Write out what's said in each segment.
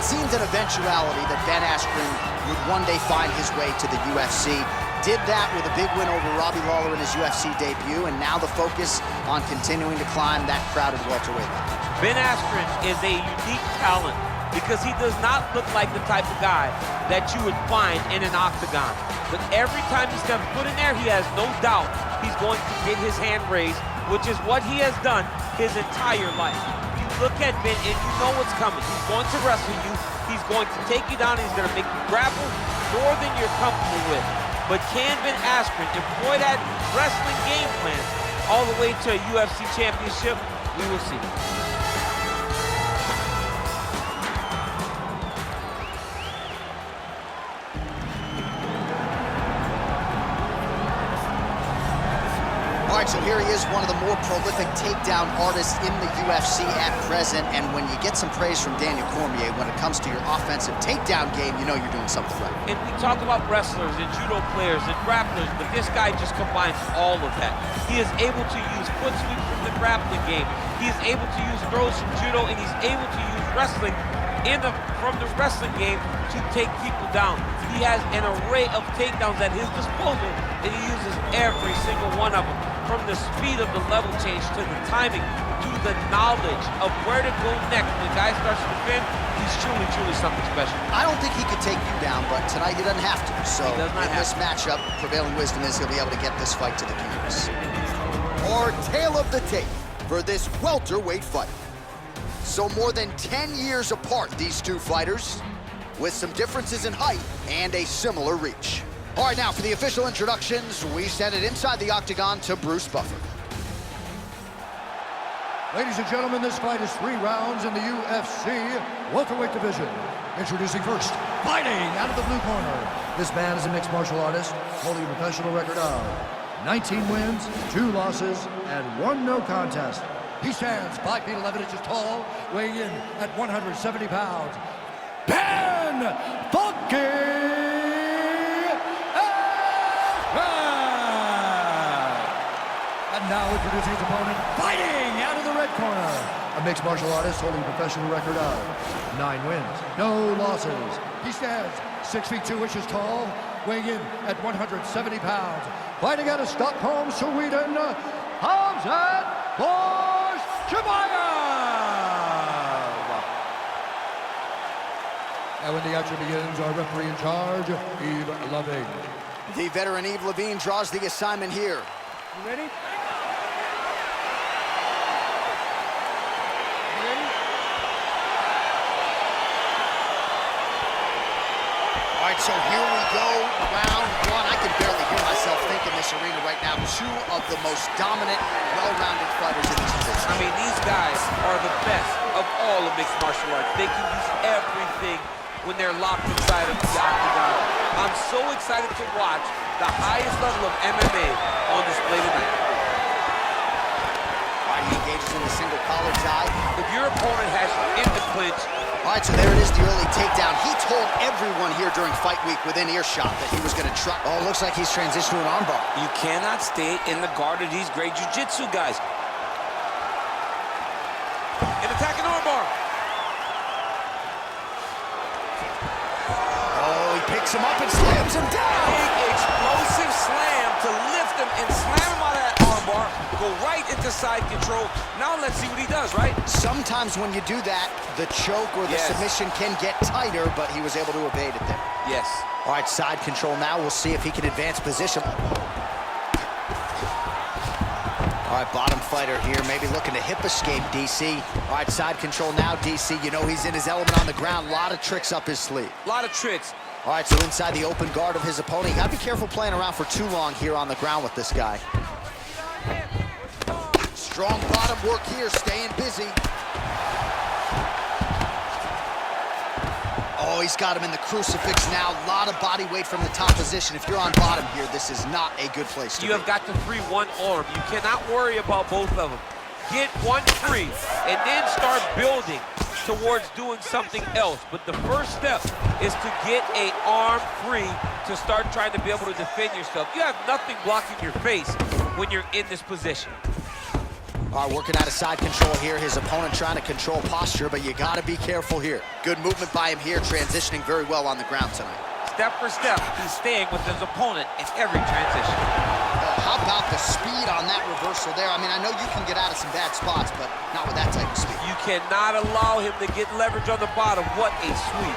It seemed an eventuality that Ben Askren would one day find his way to the UFC. Did that with a big win over Robbie Lawler in his UFC debut, and now the focus on continuing to climb that crowded welterweight line. Ben Askren is a unique talent because he does not look like the type of guy that you would find in an octagon. But every time he steps foot in there, he has no doubt he's going to get his hand raised, which is what he has done his entire life. You look at Ben and you know what's coming. He's going to wrestle you, he's going to take you down, he's going to make you grapple more than you're comfortable with. But can Ben Askren employ that wrestling game plan all the way to a UFC championship? We will see. All right, so here he is, one of the more prolific takedown artists in the UFC at present. And when you get some praise from Daniel Cormier, when it comes to your offensive takedown game, you know you're doing something right. And we talk about wrestlers and judo players and grapplers, but this guy just combines all of that. He is able to use foot sweeps from the grappling game. He is able to use throws from judo, and he's able to use wrestling from the wrestling game to take people down. He has an array of takedowns at his disposal, and he uses every single one of them. From the speed of the level change to the timing to the knowledge of where to go next. When the guy starts to defend, he's truly, truly something special. I don't think he could take you down, but tonight he doesn't have to. So in this matchup, prevailing wisdom is he'll be able to get this fight to the canvas. Our tale of the tape for this welterweight fight. So more than 10 years apart, these two fighters, with some differences in height and a similar reach. All right, now for the official introductions, we send it inside the octagon to Bruce Buffer. Ladies and gentlemen, this fight is 3 rounds in the UFC welterweight division. Introducing first, fighting out of the blue corner. This man is a mixed martial artist, holding a professional record of 19 wins, 2 losses, and 1 no contest. He stands 5 feet 11 inches tall, weighing in at 170 pounds. Ben Funky! Now introducing his opponent, fighting out of the red corner. A mixed martial artist holding a professional record of 9 wins, no losses. He stands 6 feet 2 inches tall, weighing in at 170 pounds. Fighting out of Stockholm, Sweden, Hamzat Chimaев. And when the action begins, our referee in charge, Yves Loving. The veteran Yves Levine draws the assignment here. You ready? All right, so here we go, round 1. I can barely hear myself think in this arena right now. 2 of the most dominant, well-rounded fighters in this division. I mean, these guys are the best of all of mixed martial arts. They can use everything when they're locked inside of the octagon. I'm so excited to watch the highest level of MMA on display tonight. All right, he engages in the single collar tie. If your opponent has you in the clinch. All right, so there it is, the early takedown. He told everyone here during fight week within earshot that he was going to try. Oh, it looks like he's transitioned to an armbar. You cannot stay in the guard of these great jiu-jitsu guys. An attacking armbar. Oh, he picks him up and slams him down. Big explosive slam to lift him and slam him out of that armbar. Go right into side control. Now let's see what he does, right? Sometimes when you do that, the choke or the submission can get tighter, but he was able to evade it there. Yes. All right, side control now. We'll see if he can advance position. All right, bottom fighter here, maybe looking to hip escape, DC. All right, side control now, DC. You know he's in his element on the ground. A lot of tricks up his sleeve. A lot of tricks. All right, so inside the open guard of his opponent. You gotta be careful playing around for too long here on the ground with this guy. Strong bottom work here, staying busy. Oh, he's got him in the crucifix now. A lot of body weight from the top position. If you're on bottom here, this is not a good place to be. You have got to free one arm. You cannot worry about both of them. Get one free, and then start building towards doing something else. But the first step is to get an arm free to start trying to be able to defend yourself. You have nothing blocking your face when you're in this position. All right, working out of side control here. His opponent trying to control posture, but you got to be careful here. Good movement by him here, transitioning very well on the ground tonight. Step for step, he's staying with his opponent in every transition. How about the speed on that reversal there? I mean, I know you can get out of some bad spots, but not with that type of speed. You cannot allow him to get leverage on the bottom. What a sweep.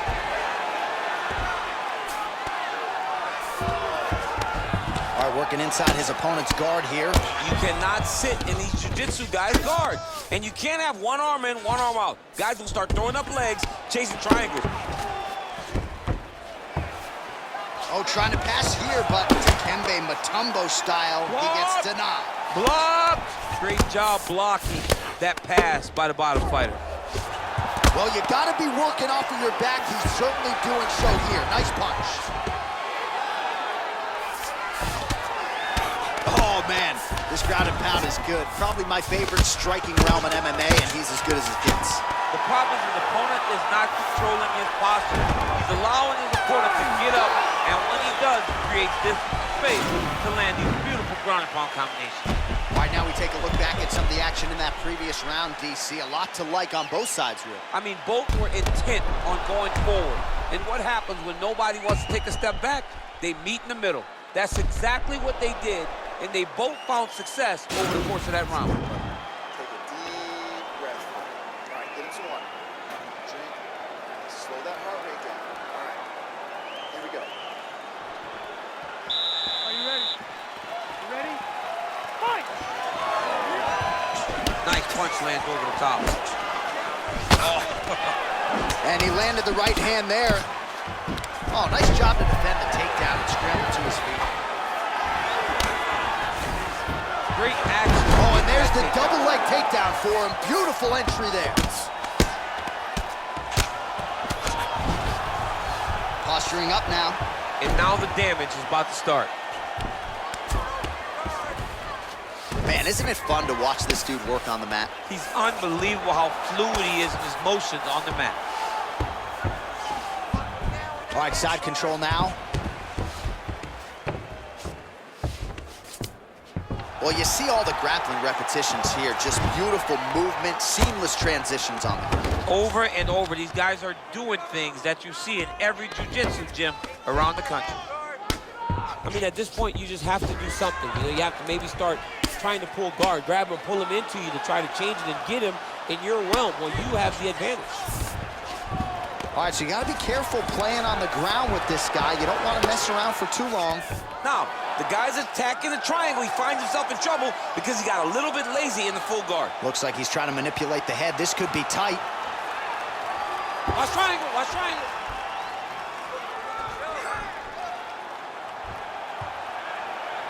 All right, working inside his opponent's guard here. You cannot sit in these jiu-jitsu guys' guard. And you can't have one arm in, one arm out. Guys will start throwing up legs, chasing triangles. Oh, trying to pass here, but Dikembe Mutombo style, he gets denied. Blocked! Great job blocking that pass by the bottom fighter. Well, you got to be working off of your back. He's certainly doing so here. Nice punch. Oh, man, this ground and pound is good. Probably my favorite striking realm in MMA, and he's as good as it gets. The problem is his opponent is not controlling his posture. He's allowing his opponent to get up, and when he does, he creates this space to land these beautiful ground and pound combinations. All right, now we take a look back at some of the action in that previous round, DC. A lot to like on both sides, really. I mean, both were intent on going forward. And what happens when nobody wants to take a step back? They meet in the middle. That's exactly what they did, and they both found success over the course of that round. Take a deep breath. All right, get him some water. Drink. Slow that heart rate down. All right, here we go. Are you ready? You ready? Fight! Nice punch lands over the top. Oh. And he landed the right hand there. Oh, nice job to defend the takedown and scramble to his feet. Great action. Oh, and there's the double leg takedown for him. Beautiful entry there. Posturing up now. And now the damage is about to start. Man, isn't it fun to watch this dude work on the mat? He's unbelievable how fluid he is in his motions on the mat. All right, side control now. Well, you see all the grappling repetitions here. Just beautiful movement, seamless transitions on the ground. Over and over, these guys are doing things that you see in every jiu-jitsu gym around the country. I mean, at this point, you just have to do something. You know, you have to maybe start trying to pull guard, grab him, pull him into you to try to change it and get him in your realm. Well, you have the advantage. All right, so you got to be careful playing on the ground with this guy. You don't want to mess around for too long. Now, the guy's attacking the triangle. He finds himself in trouble because he got a little bit lazy in the full guard. Looks like he's trying to manipulate the head. This could be tight. Watch triangle, watch triangle.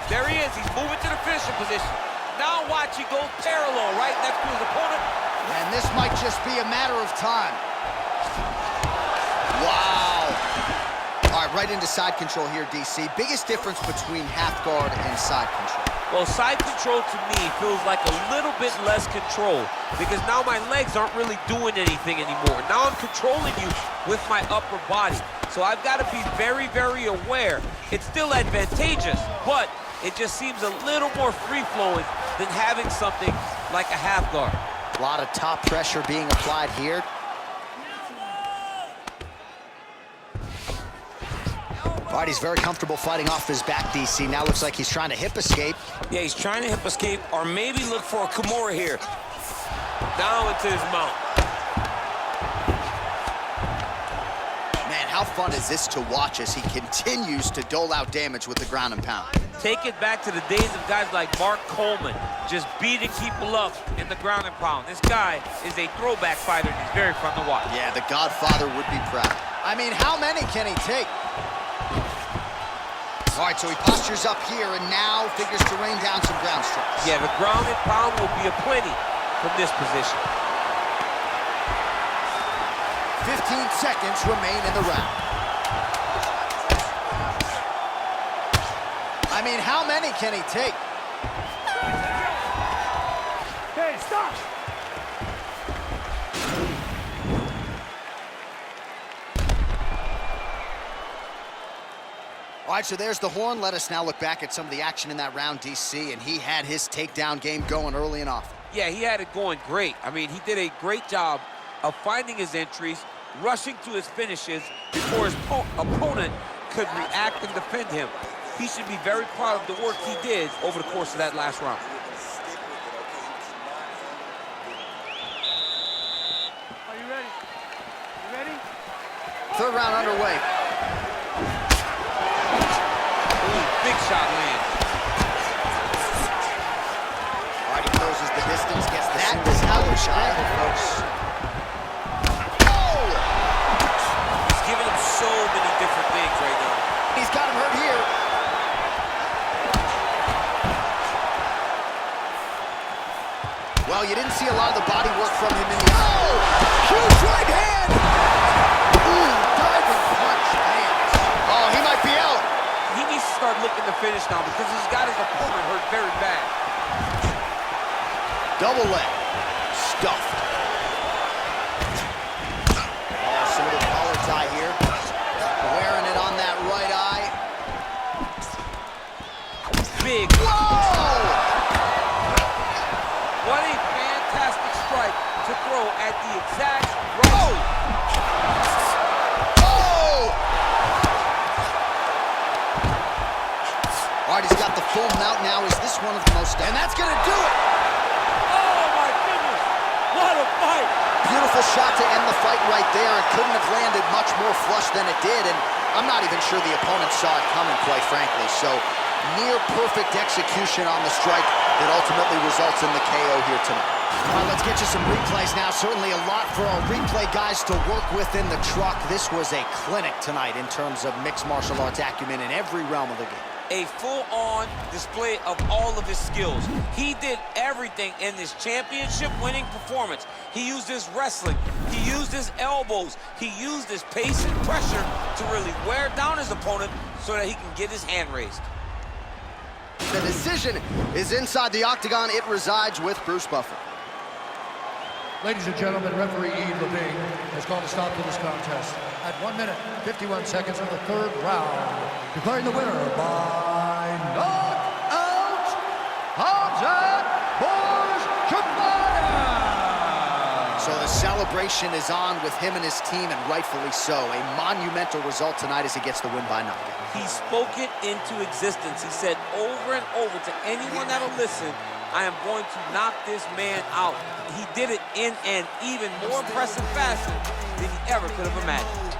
There he is, he's moving to the finishing position. Now watch, he goes parallel right next to his opponent. And this might just be a matter of time. Wow. All right, right into side control here, DC. Biggest difference between half guard and side control. Well, side control to me feels like a little bit less control because now my legs aren't really doing anything anymore. Now I'm controlling you with my upper body. So I've got to be very, very aware. It's still advantageous, but it just seems a little more free-flowing than having something like a half guard. A lot of top pressure being applied here. All right, he's very comfortable fighting off his back, DC. Now looks like he's trying to hip escape. Yeah, he's trying to hip escape or maybe look for a Kimura here. Down into his mount. Man, how fun is this to watch as he continues to dole out damage with the ground and pound? Take it back to the days of guys like Mark Coleman, just beating people up in the ground and pound. This guy is a throwback fighter, and he's very fun to watch. Yeah, the Godfather would be proud. I mean, how many can he take? All right, so he postures up here and now figures to rain down some ground strikes. Yeah, the ground and pound will be aplenty from this position. 15 seconds remain in the round. I mean, how many can he take? Hey, stop! All right, so there's the horn. Let us now look back at some of the action in that round, DC, and he had his takedown game going early and often. Yeah, he had it going great. I mean, he did a great job of finding his entries, rushing to his finishes before his opponent could react and defend him. He should be very proud of the work he did over the course of that last round. Are you ready? You ready? Third round underway. Ooh, big shot lands. All right, he closes the distance, gets the single power shot, folks. Oh! He's giving him so many different things right now. He's got him hurt here. Well, you didn't see a lot of the body work from him in the... Oh! Huge right hand! Ooh, diving punch lands. Oh, he might be out. He needs to start looking to finish now because he's got his opponent hurt very bad. Double leg. Stuffed. Oh, some of the collar tie here. Wearing it on that right eye. Big. Whoa! What a fantastic strike to throw at the exact right. Oh! Oh! All right, he's got the full mount now. Is this one of the most... And that's going to do it! Oh, my goodness. What a fight. Beautiful shot to end the fight right there. It couldn't have landed much more flush than it did, and I'm not even sure the opponent saw it coming, quite frankly. So, near perfect execution on the strike that ultimately results in the KO here tonight. All right, let's get you some replays now. Certainly a lot for our replay guys to work with in the truck. This was a clinic tonight in terms of mixed martial arts acumen in every realm of the game. A full-on display of all of his skills. He did everything in this championship-winning performance. He used his wrestling. He used his elbows. He used his pace and pressure to really wear down his opponent so that he can get his hand raised. The decision is inside the octagon. It resides with Bruce Buffer. Ladies and gentlemen, referee Yves Levine has called a stop to this contest at 1 minute, 51 seconds of the third round, declaring the winner by knockout, Hamzat Chimaев. So the celebration is on with him and his team, and rightfully so. A monumental result tonight as he gets the win by knockout. He spoke it into existence. He said over and over to anyone that'll listen, I am going to knock this man out. He did it in an even more impressive fashion than he ever could have imagined.